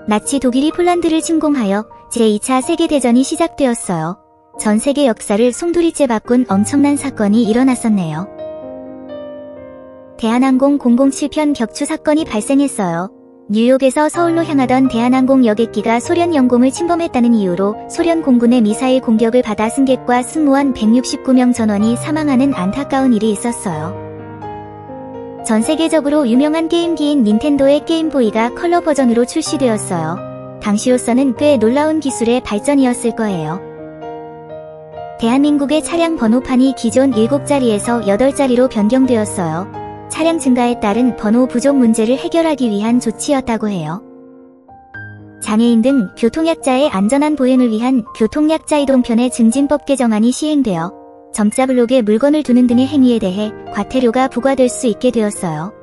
나치 독일이 폴란드를 침공하여 제2차 세계대전이 시작되었어요. 전 세계 역사를 송두리째 바꾼 엄청난 사건이 일어났었네요. 대한항공 007편 격추 사건이 발생했어요. 뉴욕에서 서울로 향하던 대한항공 여객기가 소련 영공을 침범했다는 이유로 소련 공군의 미사일 공격을 받아 승객과 승무원 169명 전원이 사망하는 안타까운 일이 있었어요. 전 세계적으로 유명한 게임기인 닌텐도의 게임보이가 컬러 버전으로 출시되었어요. 당시로서는 꽤 놀라운 기술의 발전이었을 거예요. 대한민국의 차량 번호판이 기존 7자리에서 8자리로 변경되었어요. 차량 증가에 따른 번호 부족 문제를 해결하기 위한 조치였다고 해요. 장애인 등 교통약자의 안전한 보행을 위한 교통약자 이동편의 증진법 개정안이 시행되어 점자 블록에 물건을 두는 등의 행위에 대해 과태료가 부과될 수 있게 되었어요.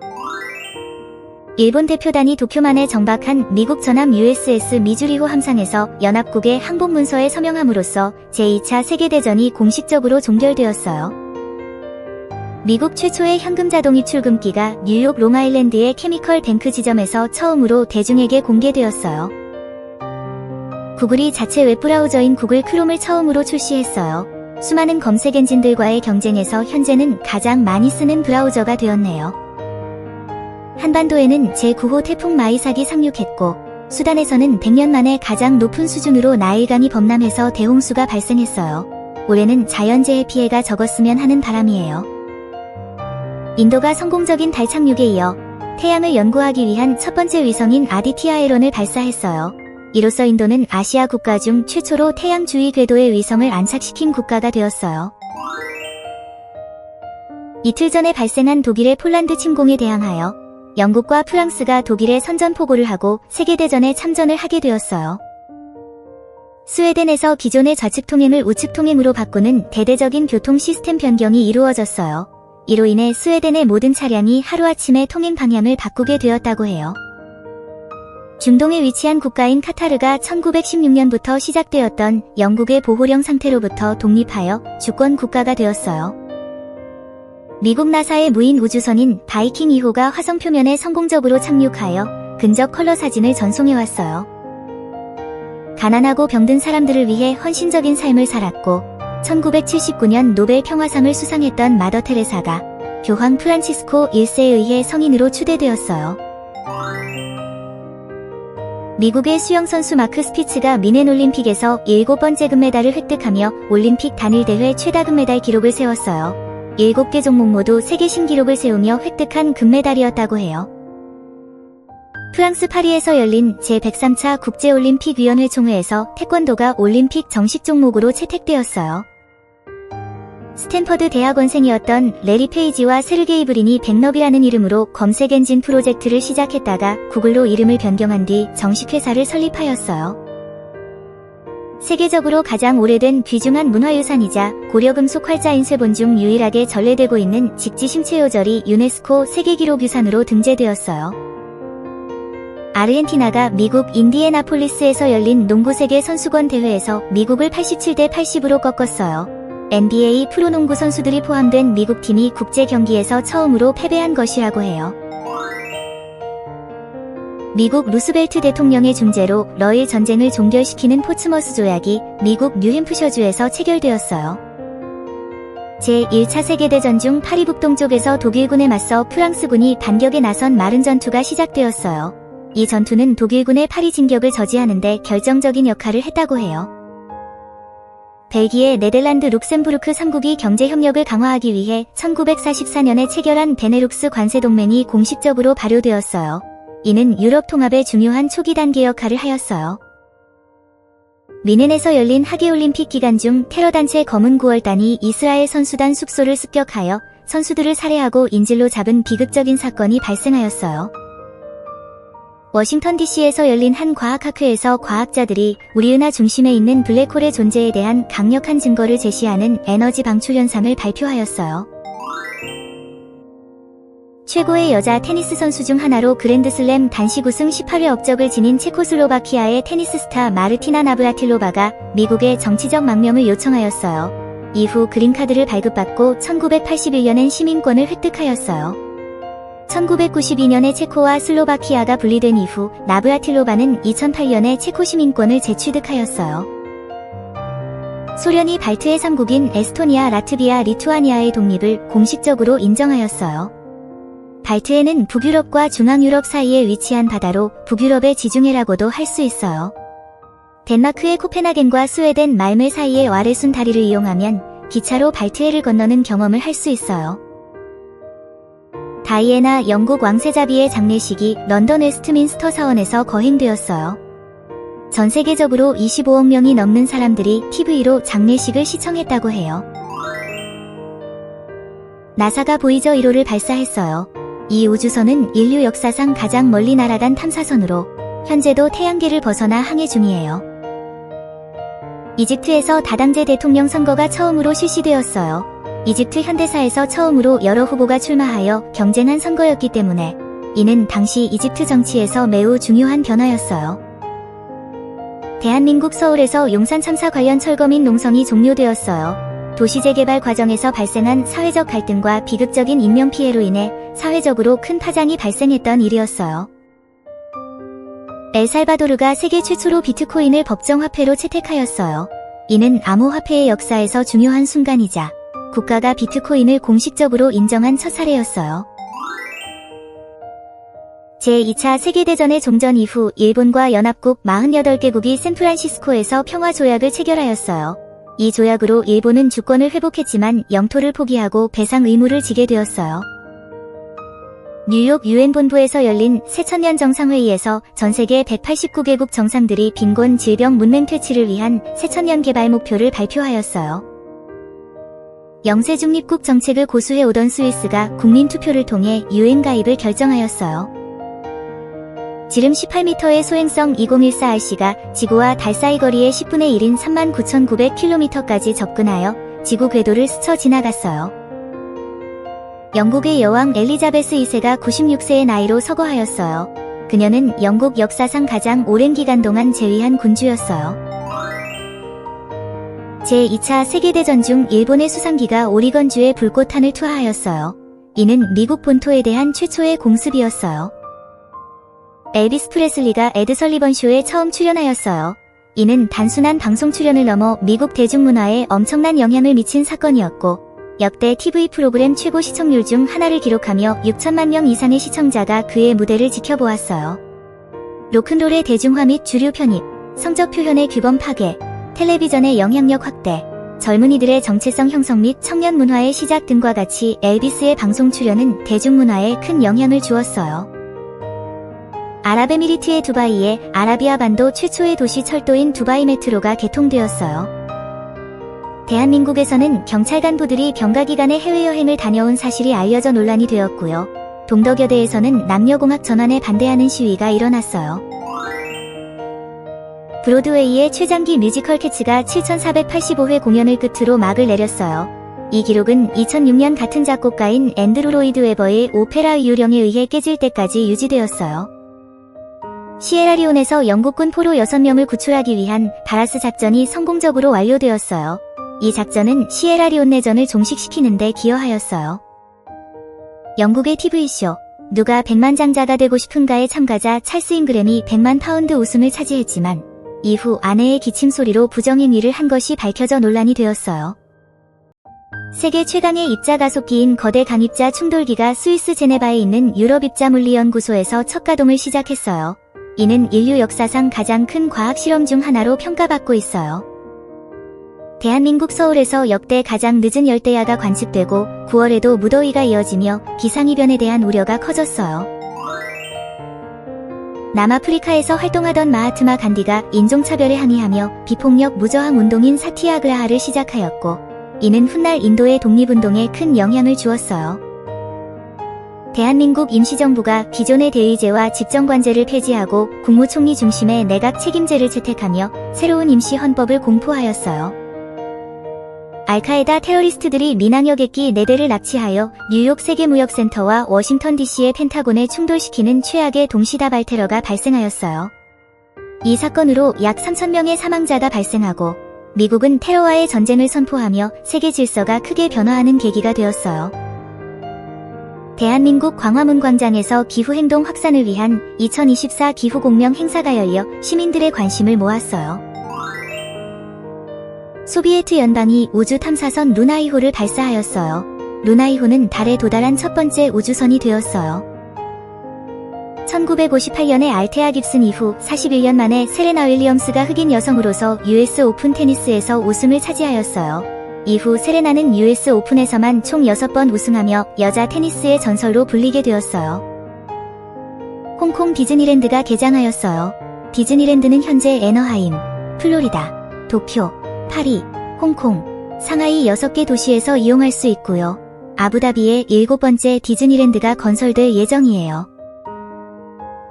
일본 대표단이 도쿄만에 정박한 미국 전함 USS 미주리호 함상에서 연합국의 항복문서에 서명함으로써 제2차 세계대전이 공식적으로 종결되었어요. 미국 최초의 현금 자동 입출금기가 뉴욕 롱아일랜드의 케미컬 뱅크 지점에서 처음으로 대중에게 공개되었어요. 구글이 자체 웹브라우저인 구글 크롬을 처음으로 출시했어요. 수많은 검색 엔진들과의 경쟁에서 현재는 가장 많이 쓰는 브라우저가 되었네요. 한반도에는 제9호 태풍 마이삭이 상륙했고 수단에서는 100년 만에 가장 높은 수준으로 나일강이 범람해서 대홍수가 발생했어요. 올해는 자연재해 피해가 적었으면 하는 바람이에요. 인도가 성공적인 달 착륙에 이어 태양을 연구하기 위한 첫 번째 위성인 아디티아 L1을 발사했어요. 이로써 인도는 아시아 국가 중 최초로 태양 주위 궤도에 위성을 안착시킨 국가가 되었어요. 이틀 전에 발생한 독일의 폴란드 침공에 대항하여 영국과 프랑스가 독일에 선전포고를 하고 세계대전에 참전을 하게 되었어요. 스웨덴에서 기존의 좌측 통행을 우측 통행으로 바꾸는 대대적인 교통 시스템 변경이 이루어졌어요. 이로 인해 스웨덴의 모든 차량이 하루아침에 통행 방향을 바꾸게 되었다고 해요. 중동에 위치한 국가인 카타르가 1916년부터 시작되었던 영국의 보호령 상태로부터 독립하여 주권 국가가 되었어요. 미국 나사의 무인 우주선인 바이킹 2호가 화성 표면에 성공적으로 착륙하여 근적 컬러 사진을 전송해왔어요. 가난하고 병든 사람들을 위해 헌신적인 삶을 살았고 1979년 노벨 평화상을 수상했던 마더 테레사가 교황 프란치스코 1세에 의해 성인으로 추대되었어요. 미국의 수영선수 마크 스피츠가 미넨 올림픽에서 7번째 금메달을 획득하며 올림픽 단일 대회 최다 금메달 기록을 세웠어요. 7개 종목 모두 세계 신기록을 세우며 획득한 금메달이었다고 해요. 프랑스 파리에서 열린 제103차 국제올림픽위원회 총회에서 태권도가 올림픽 정식 종목으로 채택되었어요. 스탠퍼드 대학원생이었던 레리 페이지와 세르게이 브린이 백럽이라는 이름으로 검색 엔진 프로젝트를 시작했다가 구글로 이름을 변경한 뒤 정식 회사를 설립하였어요. 세계적으로 가장 오래된 귀중한 문화유산이자 고려금속 활자인 쇠본 중 유일하게 전래되고 있는 직지심체요절이 유네스코 세계기록유산으로 등재되었어요. 아르헨티나가 미국 인디애나폴리스에서 열린 농구세계 선수권 대회에서 미국을 87대 80으로 꺾었어요. NBA 프로농구 선수들이 포함된 미국 팀이 국제 경기에서 처음으로 패배한 것이라고 해요. 미국 루스벨트 대통령의 중재로 러일 전쟁을 종결시키는 포츠머스 조약이 미국 뉴햄프셔주에서 체결되었어요. 제1차 세계대전 중 파리 북동쪽에서 독일군에 맞서 프랑스군이 반격에 나선 마른 전투가 시작되었어요. 이 전투는 독일군의 파리 진격을 저지하는 데 결정적인 역할을 했다고 해요. 벨기에, 네덜란드, 룩셈부르크 3국이 경제협력을 강화하기 위해 1944년에 체결한 베네룩스 관세동맹이 공식적으로 발효되었어요. 이는 유럽 통합의 중요한 초기 단계 역할을 하였어요. 미넨에서 열린 하계올림픽 기간 중 테러단체 검은 9월단이 이스라엘 선수단 숙소를 습격하여 선수들을 살해하고 인질로 잡은 비극적인 사건이 발생하였어요. 워싱턴 DC에서 열린 한 과학학회에서 과학자들이 우리 은하 중심에 있는 블랙홀의 존재에 대한 강력한 증거를 제시하는 에너지 방출 현상을 발표하였어요. 최고의 여자 테니스 선수 중 하나로 그랜드슬램 단식 우승 18회 업적을 지닌 체코슬로바키아의 테니스 스타 마르티나 나브라틸로바가 미국의 정치적 망명을 요청하였어요. 이후 그린카드를 발급받고 1981년엔 시민권을 획득하였어요. 1992년에 체코와 슬로바키아가 분리된 이후 나브라틸로바는 2008년에 체코 시민권을 재취득하였어요. 소련이 발트의 3국인 에스토니아, 라트비아, 리투아니아의 독립을 공식적으로 인정하였어요. 발트해는 북유럽과 중앙유럽 사이에 위치한 바다로 북유럽의 지중해라고도 할 수 있어요. 덴마크의 코펜하겐과 스웨덴 말메 사이의 와레순 다리를 이용하면 기차로 발트해를 건너는 경험을 할 수 있어요. 다이애나 영국 왕세자비의 장례식이 런던 웨스트민스터 사원에서 거행되었어요. 전 세계적으로 25억 명이 넘는 사람들이 TV로 장례식을 시청했다고 해요. 나사가 보이저 1호를 발사했어요. 이 우주선은 인류 역사상 가장 멀리 날아간 탐사선으로 현재도 태양계를 벗어나 항해 중이에요. 이집트에서 다당제 대통령 선거가 처음으로 실시되었어요. 이집트 현대사에서 처음으로 여러 후보가 출마하여 경쟁한 선거였기 때문에 이는 당시 이집트 정치에서 매우 중요한 변화였어요. 대한민국 서울에서 용산 참사 관련 철거 및 농성이 종료되었어요. 도시 재개발 과정에서 발생한 사회적 갈등과 비극적인 인명피해로 인해 사회적으로 큰 파장이 발생했던 일이었어요. 엘살바도르가 세계 최초로 비트코인을 법정화폐로 채택하였어요. 이는 암호화폐의 역사에서 중요한 순간이자 국가가 비트코인을 공식적으로 인정한 첫 사례였어요. 제2차 세계대전의 종전 이후 일본과 연합국 48개국이 샌프란시스코에서 평화조약을 체결하였어요. 이 조약으로 일본은 주권을 회복했지만 영토를 포기하고 배상 의무를 지게 되었어요. 뉴욕 유엔 본부에서 열린 새천년 정상회의에서 전세계 189개국 정상들이 빈곤, 질병, 문맹 퇴치를 위한 새천년 개발 목표를 발표하였어요. 영세 중립국 정책을 고수해오던 스위스가 국민투표를 통해 유엔 가입을 결정하였어요. 지름 18m의 소행성 2014RC가 지구와 달 사이 거리의 10분의 1인 39,900km까지 접근하여 지구 궤도를 스쳐 지나갔어요. 영국의 여왕 엘리자베스 2세가 96세의 나이로 서거하였어요. 그녀는 영국 역사상 가장 오랜 기간 동안 재위한 군주였어요. 제2차 세계대전 중 일본의 수상기가 오리건주에 불꽃탄을 투하하였어요. 이는 미국 본토에 대한 최초의 공습이었어요. 엘비스 프레슬리가 에드 설리번 쇼에 처음 출연하였어요. 이는 단순한 방송 출연을 넘어 미국 대중문화에 엄청난 영향을 미친 사건이었고 역대 TV 프로그램 최고 시청률 중 하나를 기록하며 6천만 명 이상의 시청자가 그의 무대를 지켜보았어요. 로큰롤의 대중화 및 주류 편입, 성적 표현의 규범 파괴, 텔레비전의 영향력 확대, 젊은이들의 정체성 형성 및 청년 문화의 시작 등과 같이 엘비스의 방송 출연은 대중문화에 큰 영향을 주었어요. 아랍에미리트의 두바이에 아라비아 반도 최초의 도시 철도인 두바이 메트로가 개통되었어요. 대한민국에서는 경찰 간부들이 병가기간에 해외여행을 다녀온 사실이 알려져 논란이 되었고요. 동덕여대에서는 남녀공학 전환에 반대하는 시위가 일어났어요. 브로드웨이의 최장기 뮤지컬 캐츠가 7,485회 공연을 끝으로 막을 내렸어요. 이 기록은 2006년 같은 작곡가인 앤드루 로이드 웨버의 오페라 유령에 의해 깨질 때까지 유지되었어요. 시에라리온에서 영국군 포로 6명을 구출하기 위한 바라스 작전이 성공적으로 완료되었어요. 이 작전은 시에라리온 내전을 종식시키는 데 기여하였어요. 영국의 TV쇼 누가 백만장자가 되고 싶은가의 참가자 찰스 잉그램이 100만 파운드 웃음을 차지했지만 이후 아내의 기침소리로 부정행위를 한 것이 밝혀져 논란이 되었어요. 세계 최강의 입자 가속기인 거대 강입자 충돌기가 스위스 제네바에 있는 유럽 입자 물리 연구소에서 첫 가동을 시작했어요. 이는 인류 역사상 가장 큰 과학 실험 중 하나로 평가받고 있어요. 대한민국 서울에서 역대 가장 늦은 열대야가 관측되고 9월에도 무더위가 이어지며 기상이변에 대한 우려가 커졌어요. 남아프리카에서 활동하던 마하트마 간디가 인종차별에 항의하며 비폭력 무저항 운동인 사티아그라하를 시작하였고 이는 훗날 인도의 독립운동에 큰 영향을 주었어요. 대한민국 임시정부가 기존의 대의제와 집정관제를 폐지하고 국무총리 중심의 내각 책임제를 채택하며 새로운 임시헌법을 공포하였어요. 알카에다 테러리스트들이 민항여객기 4대를 납치하여 뉴욕 세계무역센터와 워싱턴 DC의 펜타곤에 충돌시키는 최악의 동시다발 테러가 발생하였어요. 이 사건으로 약 3,000명의 사망자가 발생하고 미국은 테러와의 전쟁을 선포하며 세계 질서가 크게 변화하는 계기가 되었어요. 대한민국 광화문 광장에서 기후행동 확산을 위한 2024 기후공명 행사가 열려 시민들의 관심을 모았어요. 소비에트 연방이 우주 탐사선 루나 2호를 발사하였어요. 루나 2호는 달에 도달한 첫 번째 우주선이 되었어요. 1958년에 알테아 깁슨 이후 41년 만에 세레나 윌리엄스가 흑인 여성으로서 US 오픈 테니스에서 우승을 차지하였어요. 이후 세레나는 US 오픈에서만 총 6번 우승하며 여자 테니스의 전설로 불리게 되었어요. 홍콩 디즈니랜드가 개장하였어요. 디즈니랜드는 현재 애너하임, 플로리다, 도쿄, 파리, 홍콩, 상하이 6개 도시에서 이용할 수 있고요. 아부다비의 7번째 디즈니랜드가 건설될 예정이에요.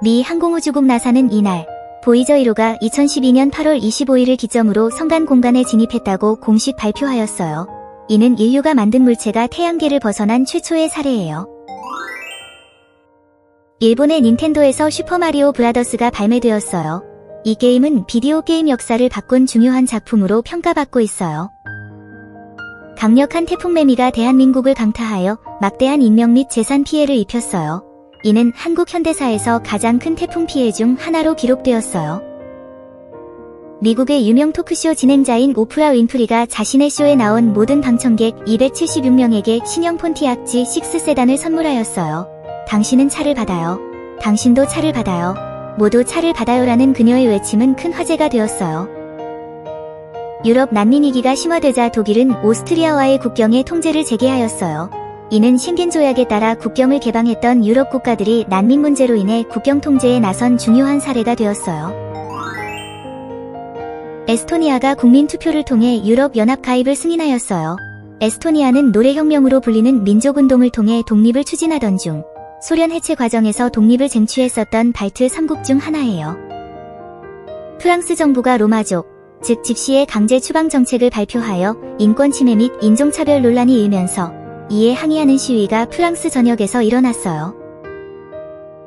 미 항공우주국 나사는 이날 보이저 1호가 2012년 8월 25일을 기점으로 성간 공간에 진입했다고 공식 발표하였어요. 이는 인류가 만든 물체가 태양계를 벗어난 최초의 사례예요. 일본의 닌텐도에서 슈퍼마리오 브라더스가 발매되었어요. 이 게임은 비디오 게임 역사를 바꾼 중요한 작품으로 평가받고 있어요. 강력한 태풍 매미가 대한민국을 강타하여 막대한 인명 및 재산 피해를 입혔어요. 이는 한국 현대사에서 가장 큰 태풍 피해 중 하나로 기록되었어요. 미국의 유명 토크쇼 진행자인 오프라 윈프리가 자신의 쇼에 나온 모든 방청객 276명에게 신형 폰티악 G6 세단을 선물하였어요. 당신은 차를 받아요. 당신도 차를 받아요. 모두 차를 받아요라는 그녀의 외침은 큰 화제가 되었어요. 유럽 난민 위기가 심화되자 독일은 오스트리아와의 국경에 통제를 재개하였어요. 이는 셴겐 조약에 따라 국경을 개방했던 유럽 국가들이 난민 문제로 인해 국경 통제에 나선 중요한 사례가 되었어요. 에스토니아가 국민 투표를 통해 유럽 연합 가입을 승인하였어요. 에스토니아는 노래혁명으로 불리는 민족운동을 통해 독립을 추진하던 중 소련 해체 과정에서 독립을 쟁취했었던 발트 3국 중 하나예요. 프랑스 정부가 로마족, 즉 집시의 강제 추방 정책을 발표하여 인권 침해 및 인종차별 논란이 일면서 이에 항의하는 시위가 프랑스 전역에서 일어났어요.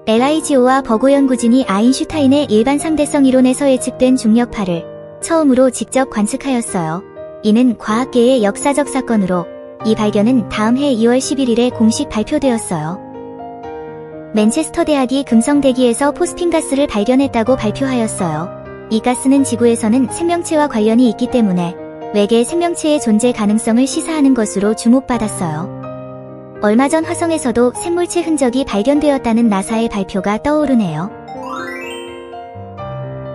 LIGO와 버고 연구진이 아인슈타인의 일반 상대성 이론에서 예측된 중력파를 처음으로 직접 관측하였어요. 이는 과학계의 역사적 사건으로 이 발견은 다음 해 2월 11일에 공식 발표되었어요. 맨체스터 대학이 금성 대기에서 포스핀 가스를 발견했다고 발표하였어요. 이 가스는 지구에서는 생명체와 관련이 있기 때문에 외계 생명체의 존재 가능성을 시사하는 것으로 주목받았어요. 얼마 전 화성에서도 생물체 흔적이 발견되었다는 나사의 발표가 떠오르네요.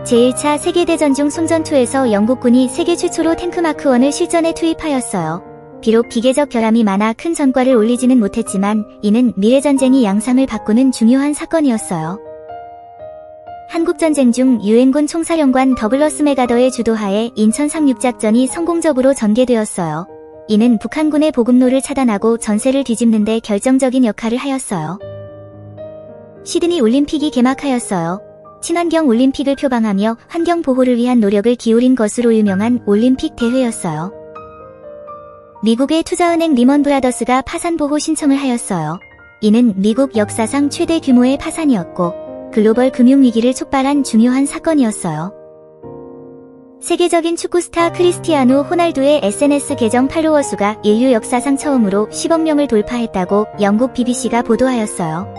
제1차 세계대전 중 송전2에서 영국군이 세계 최초로 탱크 마크 1을 실전에 투입하였어요. 비록 기계적 결함이 많아 큰 전과를 올리지는 못했지만 이는 미래전쟁이 양상을 바꾸는 중요한 사건이었어요. 한국전쟁 중 유엔군 총사령관 더글러스 맥아더의 주도하에 인천 상륙작전이 성공적으로 전개되었어요. 이는 북한군의 보급로를 차단하고 전세를 뒤집는 데 결정적인 역할을 하였어요. 시드니 올림픽이 개막하였어요. 친환경 올림픽을 표방하며 환경 보호를 위한 노력을 기울인 것으로 유명한 올림픽 대회였어요. 미국의 투자은행 리먼 브라더스가 파산 보호 신청을 하였어요. 이는 미국 역사상 최대 규모의 파산이었고 글로벌 금융위기를 촉발한 중요한 사건이었어요. 세계적인 축구 스타 크리스티아누 호날두의 SNS 계정 팔로워 수가 인류 역사상 처음으로 10억 명을 돌파했다고 영국 BBC가 보도하였어요.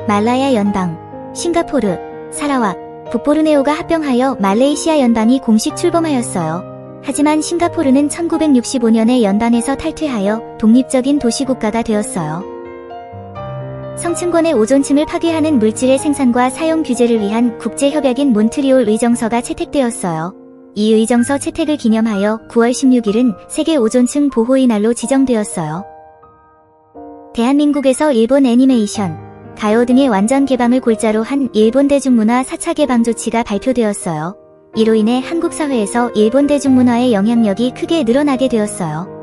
말라야 연방, 싱가포르, 사라왁, 북보르네오가 합병하여 말레이시아 연방이 공식 출범하였어요. 하지만 싱가포르는 1965년에 연방에서 탈퇴하여 독립적인 도시국가가 되었어요. 성층권의 오존층을 파괴하는 물질의 생산과 사용 규제를 위한 국제협약인 몬트리올 의정서가 채택되었어요. 이 의정서 채택을 기념하여 9월 16일은 세계 오존층 보호의 날로 지정되었어요. 대한민국에서 일본 애니메이션, 가요 등의 완전 개방을 골자로 한 일본 대중문화 4차 개방 조치가 발표되었어요. 이로 인해 한국 사회에서 일본 대중문화의 영향력이 크게 늘어나게 되었어요.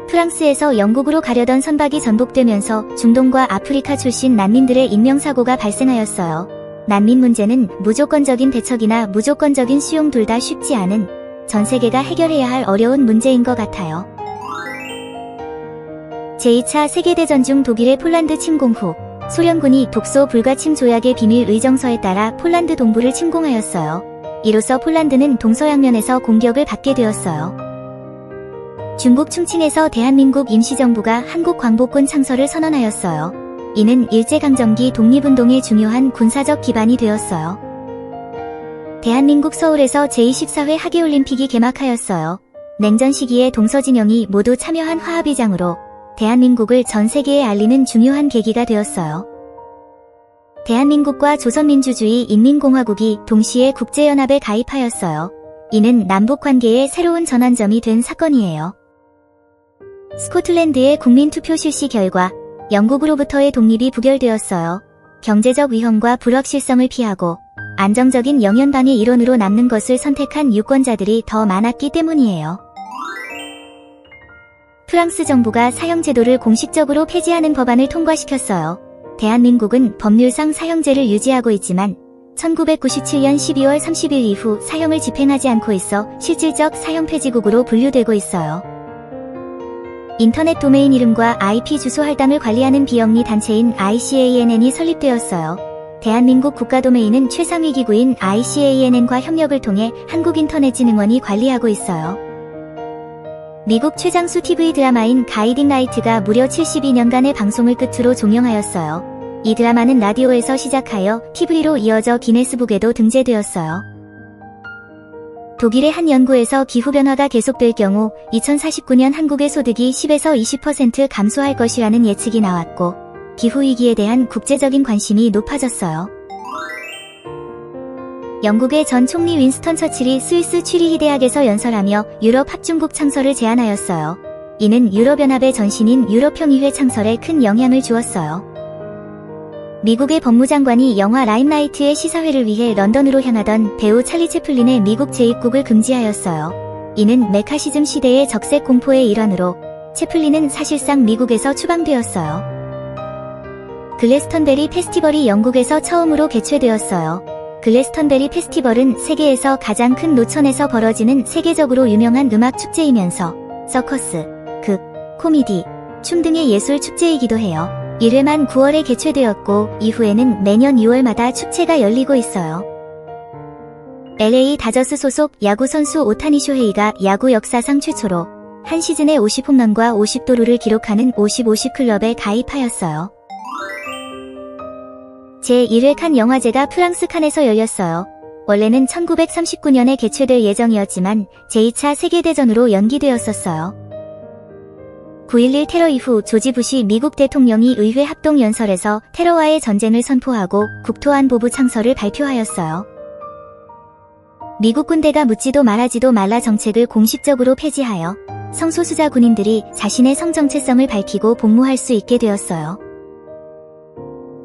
프랑스에서 영국으로 가려던 선박이 전복되면서 중동과 아프리카 출신 난민들의 인명사고가 발생하였어요. 난민 문제는 무조건적인 대척이나 무조건적인 수용 둘 다 쉽지 않은 전 세계가 해결해야 할 어려운 문제인 것 같아요. 제2차 세계대전 중 독일의 폴란드 침공 후 소련군이 독소 불가침 조약의 비밀 의정서에 따라 폴란드 동부를 침공하였어요. 이로써 폴란드는 동서양면에서 공격을 받게 되었어요. 중국 충칭에서 대한민국 임시정부가 한국 광복군 창설을 선언하였어요. 이는 일제강점기 독립운동의 중요한 군사적 기반이 되었어요. 대한민국 서울에서 제24회 하계올림픽이 개막하였어요. 냉전 시기에 동서진영이 모두 참여한 화합의장으로 대한민국을 전 세계에 알리는 중요한 계기가 되었어요. 대한민국과 조선민주주의 인민공화국이 동시에 국제연합에 가입하였어요. 이는 남북관계의 새로운 전환점이 된 사건이에요. 스코틀랜드의 국민투표 실시 결과 영국으로부터의 독립이 부결되었어요. 경제적 위험과 불확실성을 피하고 안정적인 영연방의 일원으로 남는 것을 선택한 유권자들이 더 많았기 때문이에요. 프랑스 정부가 사형제도를 공식적으로 폐지하는 법안을 통과시켰어요. 대한민국은 법률상 사형제를 유지하고 있지만 1997년 12월 30일 이후 사형을 집행하지 않고 있어 실질적 사형 폐지국으로 분류되고 있어요. 인터넷 도메인 이름과 IP 주소 할당을 관리하는 비영리 단체인 ICANN이 설립되었어요. 대한민국 국가도메인은 최상위 기구인 ICANN과 협력을 통해 한국인터넷진흥원이 관리하고 있어요. 미국 최장수 TV 드라마인 가이딩 라이트가 무려 72년간의 방송을 끝으로 종영하였어요. 이 드라마는 라디오에서 시작하여 TV로 이어져 기네스북에도 등재되었어요. 독일의 한 연구에서 기후변화가 계속될 경우 2049년 한국의 소득이 10에서 20% 감소할 것이라는 예측이 나왔고 기후위기에 대한 국제적인 관심이 높아졌어요. 영국의 전 총리 윈스턴 처칠이 스위스 취리히 대학에서 연설하며 유럽 합중국 창설을 제안하였어요. 이는 유럽연합의 전신인 유럽평의회 창설에 큰 영향을 주었어요. 미국의 법무장관이 영화 라임라이트의 시사회를 위해 런던으로 향하던 배우 찰리 채플린의 미국 재입국을 금지하였어요. 이는 메카시즘 시대의 적색 공포의 일환으로 채플린은 사실상 미국에서 추방되었어요. 글래스턴베리 페스티벌이 영국에서 처음으로 개최되었어요. 글래스턴베리 페스티벌은 세계에서 가장 큰 노천에서 벌어지는 세계적으로 유명한 음악 축제이면서 서커스, 극, 코미디, 춤 등의 예술 축제이기도 해요. 1회만 9월에 개최되었고 이후에는 매년 6월마다 축제가 열리고 있어요. LA 다저스 소속 야구 선수 오타니 쇼헤이가 야구 역사상 최초로 한 시즌에 50홈런과 50도루를 기록하는 50-50 클럽에 가입하였어요. 제1회 칸 영화제가 프랑스 칸에서 열렸어요. 원래는 1939년에 개최될 예정이었지만 제2차 세계대전으로 연기되었었어요. 9.11 테러 이후 조지 부시 미국 대통령이 의회 합동연설에서 테러와의 전쟁을 선포하고 국토안보부 창설을 발표하였어요. 미국 군대가 묻지도 말하지도 말라 정책을 공식적으로 폐지하여 성소수자 군인들이 자신의 성 정체성을 밝히고 복무할 수 있게 되었어요.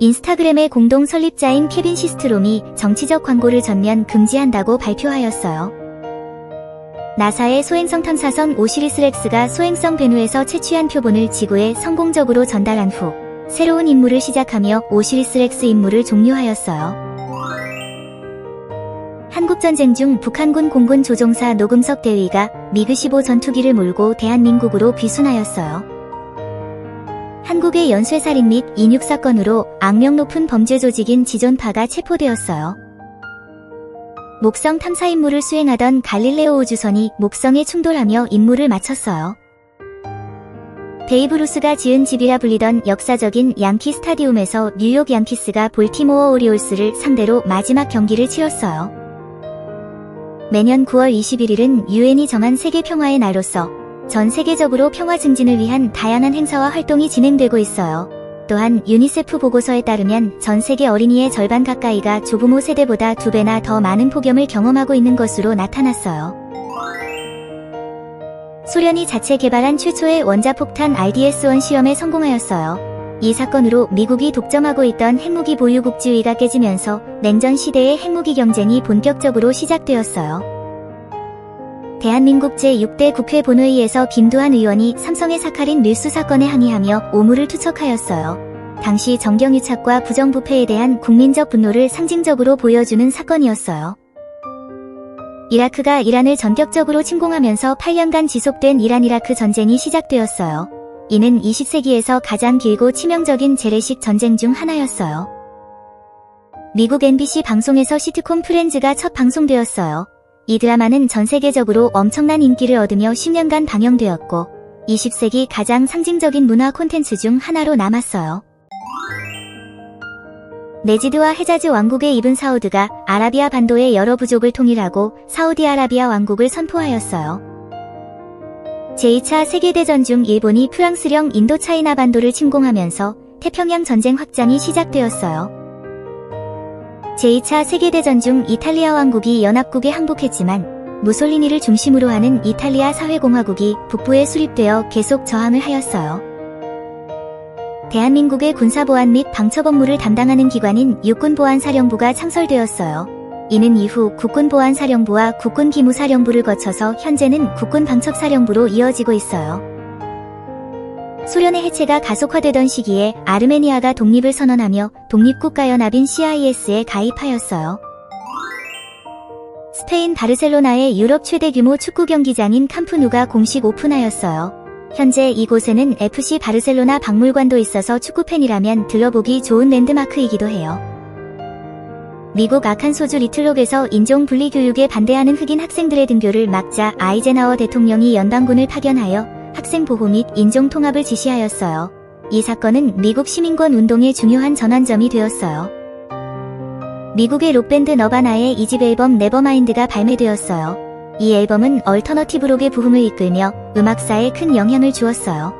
인스타그램의 공동 설립자인 케빈 시스트롬이 정치적 광고를 전면 금지한다고 발표하였어요. 나사의 소행성 탐사선 오시리스 렉스가 소행성 베누에서 채취한 표본을 지구에 성공적으로 전달한 후 새로운 임무를 시작하며 오시리스 렉스 임무를 종료하였어요. 한국전쟁 중 북한군 공군 조종사 노금석 대위가 미그-15 전투기를 몰고 대한민국으로 귀순하였어요. 한국의 연쇄살인 및 인육 사건으로 악명 높은 범죄 조직인 지존파가 체포되었어요. 목성 탐사 임무를 수행하던 갈릴레오 우주선이 목성에 충돌하며 임무를 마쳤어요. 베이브 루스가 지은 집이라 불리던 역사적인 양키 스타디움에서 뉴욕 양키스가 볼티모어 오리올스를 상대로 마지막 경기를 치렀어요. 매년 9월 21일은 유엔이 정한 세계 평화의 날로서 전 세계적으로 평화 증진을 위한 다양한 행사와 활동이 진행되고 있어요. 또한 유니세프 보고서에 따르면 전 세계 어린이의 절반 가까이가 조부모 세대보다 2배나 더 많은 폭염을 경험하고 있는 것으로 나타났어요. 소련이 자체 개발한 최초의 원자폭탄 RDS-1 시험에 성공하였어요. 이 사건으로 미국이 독점하고 있던 핵무기 보유국 지위가 깨지면서 냉전 시대의 핵무기 경쟁이 본격적으로 시작되었어요. 대한민국 제6대 국회 본회의에서 김두한 의원이 삼성의 사카린 밀수 사건에 항의하며 오물을 투척하였어요. 당시 정경유착과 부정부패에 대한 국민적 분노를 상징적으로 보여주는 사건이었어요. 이라크가 이란을 전격적으로 침공하면서 8년간 지속된 이란-이라크 전쟁이 시작되었어요. 이는 20세기에서 가장 길고 치명적인 재래식 전쟁 중 하나였어요. 미국 NBC 방송에서 시트콤 프렌즈가 첫 방송되었어요. 이 드라마는 전 세계적으로 엄청난 인기를 얻으며 10년간 방영되었고 20세기 가장 상징적인 문화 콘텐츠 중 하나로 남았어요. 네지드와 헤자즈 왕국의 이븐 사우드가 아라비아 반도의 여러 부족을 통일하고 사우디아라비아 왕국을 선포하였어요. 제2차 세계대전 중 일본이 프랑스령 인도차이나 반도를 침공하면서 태평양 전쟁 확장이 시작되었어요. 제2차 세계대전 중 이탈리아 왕국이 연합국에 항복했지만 무솔리니를 중심으로 하는 이탈리아 사회공화국이 북부에 수립되어 계속 저항을 하였어요. 대한민국의 군사보안 및 방첩 업무를 담당하는 기관인 육군보안사령부가 창설되었어요. 이는 이후 국군보안사령부와 국군기무사령부를 거쳐서 현재는 국군방첩사령부로 이어지고 있어요. 소련의 해체가 가속화되던 시기에 아르메니아가 독립을 선언하며 독립국가연합인 CIS에 가입하였어요. 스페인 바르셀로나의 유럽 최대 규모 축구 경기장인 캄프누가 공식 오픈하였어요. 현재 이곳에는 FC 바르셀로나 박물관도 있어서 축구팬이라면 들러보기 좋은 랜드마크이기도 해요. 미국 아칸소주 리틀록에서 인종 분리 교육에 반대하는 흑인 학생들의 등교를 막자 아이젠하워 대통령이 연방군을 파견하여 학생 보호 및 인종 통합을 지시하였어요. 이 사건은 미국 시민권 운동의 중요한 전환점이 되었어요. 미국의 록밴드 너바나의 2집 앨범 네버마인드가 발매되었어요. 이 앨범은 얼터너티브 록의 부흥을 이끌며 음악사에 큰 영향을 주었어요.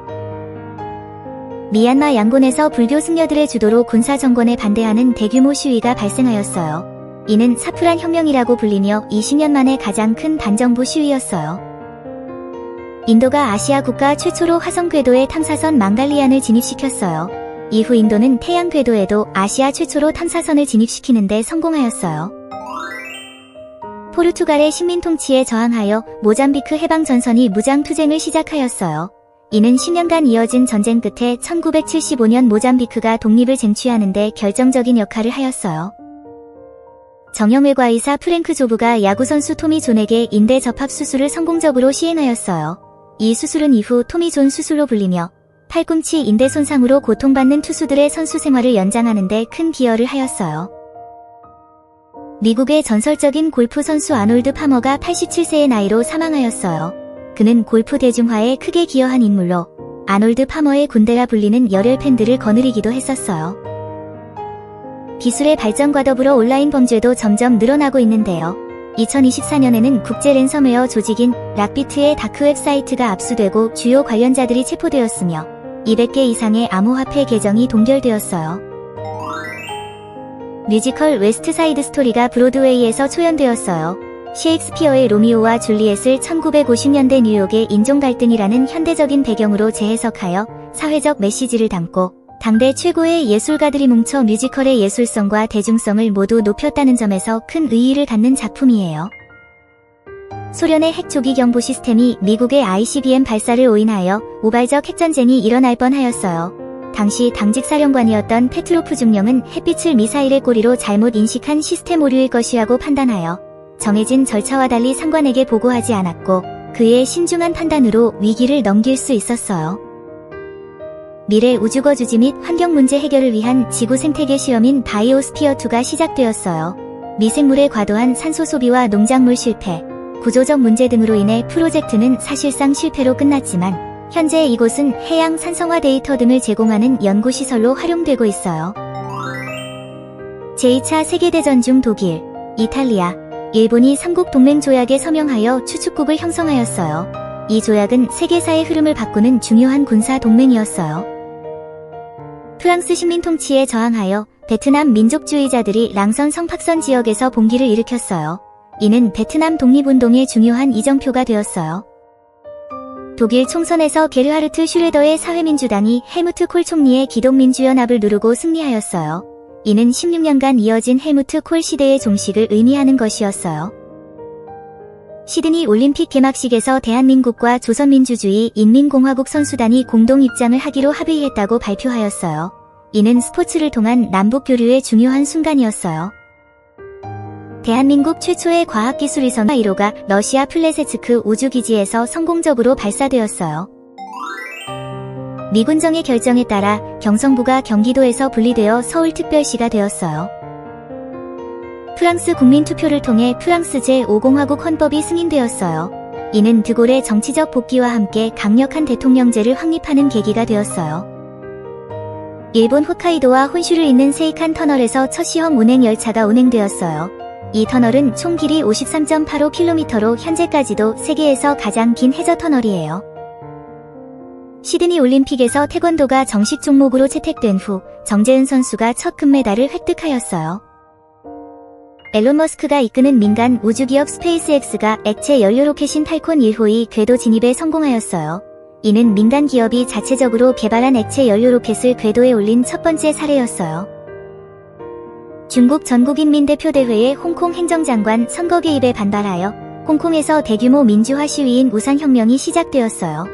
미얀마 양곤에서 불교 승려들의 주도로 군사 정권에 반대하는 대규모 시위가 발생하였어요. 이는 사프란 혁명이라고 불리며 20년 만에 가장 큰 반정부 시위였어요. 인도가 아시아 국가 최초로 화성 궤도에 탐사선 망갈리안을 진입시켰어요. 이후 인도는 태양 궤도에도 아시아 최초로 탐사선을 진입시키는 데 성공하였어요. 포르투갈의 식민 통치에 저항하여 모잠비크 해방 전선이 무장 투쟁을 시작하였어요. 이는 10년간 이어진 전쟁 끝에 1975년 모잠비크가 독립을 쟁취하는 데 결정적인 역할을 하였어요. 정형외과 의사 프랭크 조브가 야구선수 토미 존에게 인대 접합 수술을 성공적으로 시행하였어요. 이 수술은 이후 토미 존 수술로 불리며 팔꿈치 인대 손상으로 고통받는 투수들의 선수 생활을 연장하는 데 큰 기여를 하였어요. 미국의 전설적인 골프 선수 아놀드 파머가 87세의 나이로 사망하였어요. 그는 골프 대중화에 크게 기여한 인물로 아놀드 파머의 군대라 불리는 열혈 팬들을 거느리기도 했었어요. 기술의 발전과 더불어 온라인 범죄도 점점 늘어나고 있는데요. 2024년에는 국제 랜섬웨어 조직인 락비트의 다크웹 사이트가 압수되고 주요 관련자들이 체포되었으며 200개 이상의 암호화폐 계정이 동결되었어요. 뮤지컬 웨스트사이드 스토리가 브로드웨이에서 초연되었어요. 셰익스피어의 로미오와 줄리엣을 1950년대 뉴욕의 인종 갈등이라는 현대적인 배경으로 재해석하여 사회적 메시지를 담고 당대 최고의 예술가들이 뭉쳐 뮤지컬의 예술성과 대중성을 모두 높였다는 점에서 큰 의의를 갖는 작품이에요. 소련의 핵 조기 경보 시스템이 미국의 ICBM 발사를 오인하여 우발적 핵전쟁이 일어날 뻔하였어요. 당시 당직 사령관이었던 페트로프 중령은 햇빛을 미사일의 꼬리로 잘못 인식한 시스템 오류일 것이라고 판단하여 정해진 절차와 달리 상관에게 보고하지 않았고 그의 신중한 판단으로 위기를 넘길 수 있었어요. 미래 우주거주지 및 환경 문제 해결을 위한 지구 생태계 시험인 바이오스피어2가 시작되었어요. 미생물의 과도한 산소 소비와 농작물 실패, 구조적 문제 등으로 인해 프로젝트는 사실상 실패로 끝났지만 현재 이곳은 해양 산성화 데이터 등을 제공하는 연구시설로 활용되고 있어요. 제2차 세계대전 중 독일, 이탈리아, 일본이 삼국 동맹 조약에 서명하여 추축국을 형성하였어요. 이 조약은 세계사의 흐름을 바꾸는 중요한 군사 동맹이었어요. 프랑스 식민 통치에 저항하여 베트남 민족주의자들이 랑선 성팍선 지역에서 봉기를 일으켰어요. 이는 베트남 독립운동의 중요한 이정표가 되었어요. 독일 총선에서 게르하르트 슈레더의 사회민주당이 헬무트 콜 총리의 기독민주연합을 누르고 승리하였어요. 이는 16년간 이어진 헬무트 콜 시대의 종식을 의미하는 것이었어요. 시드니 올림픽 개막식에서 대한민국과 조선민주주의 인민공화국 선수단이 공동 입장을 하기로 합의했다고 발표하였어요. 이는 스포츠를 통한 남북 교류의 중요한 순간이었어요. 대한민국 최초의 과학기술위성 1호가 러시아 플레세츠크 우주기지에서 성공적으로 발사되었어요. 미군정의 결정에 따라 경성부가 경기도에서 분리되어 서울특별시가 되었어요. 프랑스 국민 투표를 통해 프랑스 제5공화국 헌법이 승인되었어요. 이는 드골의 정치적 복귀와 함께 강력한 대통령제를 확립하는 계기가 되었어요. 일본 홋카이도와 혼슈를 잇는 세이칸 터널에서 첫 시험 운행 열차가 운행되었어요. 이 터널은 총 길이 53.85km로 현재까지도 세계에서 가장 긴 해저 터널이에요. 시드니 올림픽에서 태권도가 정식 종목으로 채택된 후 정재은 선수가 첫 금메달을 획득하였어요. 앨런 머스크가 이끄는 민간 우주기업 스페이스X가 액체 연료 로켓인 팔콘 1호의 궤도 진입에 성공하였어요. 이는 민간 기업이 자체적으로 개발한 액체 연료 로켓을 궤도에 올린 첫 번째 사례였어요. 중국 전국인민대표대회의 홍콩 행정장관 선거 개입에 반발하여 홍콩에서 대규모 민주화 시위인 우산혁명이 시작되었어요.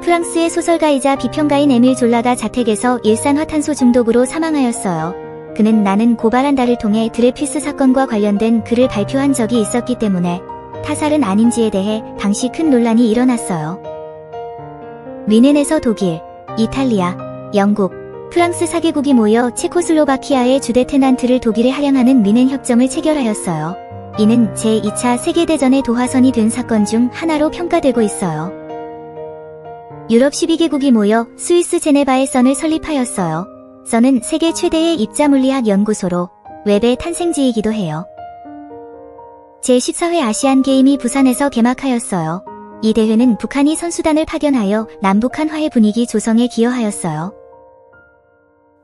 프랑스의 소설가이자 비평가인 에밀 졸라가 자택에서 일산화탄소 중독으로 사망하였어요. 그는 나는 고발한다를 통해 드레피스 사건과 관련된 글을 발표한 적이 있었기 때문에 타살은 아닌지에 대해 당시 큰 논란이 일어났어요. 뮌헨에서 독일, 이탈리아, 영국, 프랑스 4개국이 모여 체코슬로바키아의 주데테난트를 독일에 할양하는 뮌헨 협정을 체결하였어요. 이는 제2차 세계대전의 도화선이 된 사건 중 하나로 평가되고 있어요. 유럽 12개국이 모여 스위스 제네바에 선을 설립하였어요. 선은 세계 최대의 입자물리학 연구소로 웹의 탄생지이기도 해요. 제14회 아시안 게임이 부산에서 개막하였어요. 이 대회는 북한이 선수단을 파견하여 남북한 화해 분위기 조성에 기여하였어요.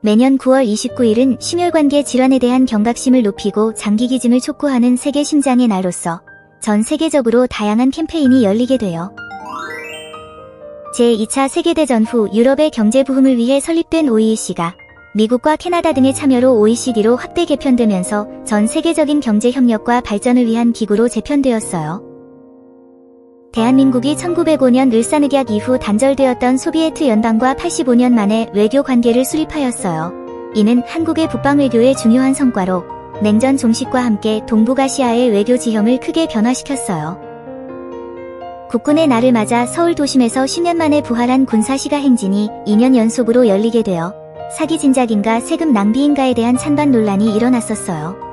매년 9월 29일은 심혈관계 질환에 대한 경각심을 높이고 장기기증을 촉구하는 세계 심장의 날로서 전 세계적으로 다양한 캠페인이 열리게 돼요. 제2차 세계대전 후 유럽의 경제 부흥을 위해 설립된 OEC가 미국과 캐나다 등의 참여로 OECD로 확대 개편되면서 전 세계적인 경제 협력과 발전을 위한 기구로 재편되었어요. 대한민국이 1905년 을사늑약 이후 단절되었던 소비에트 연방과 85년 만에 외교 관계를 수립하였어요. 이는 한국의 북방외교의 중요한 성과로 냉전 종식과 함께 동북아시아의 외교 지형을 크게 변화시켰어요. 국군의 날을 맞아 서울 도심에서 10년 만에 부활한 군사시가 행진이 2년 연속으로 열리게 되어 사기 진작인가 세금 낭비인가에 대한 찬반 논란이 일어났었어요.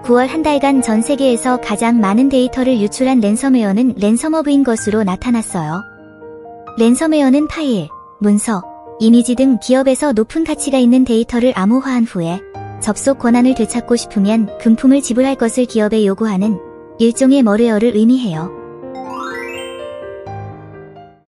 9월 한 달간 전 세계에서 가장 많은 데이터를 유출한 랜섬웨어는 랜섬워브인 것으로 나타났어요. 랜섬웨어는 파일, 문서, 이미지 등 기업에서 높은 가치가 있는 데이터를 암호화한 후에 접속 권한을 되찾고 싶으면 금품을 지불할 것을 기업에 요구하는 일종의 멀웨어를 의미해요.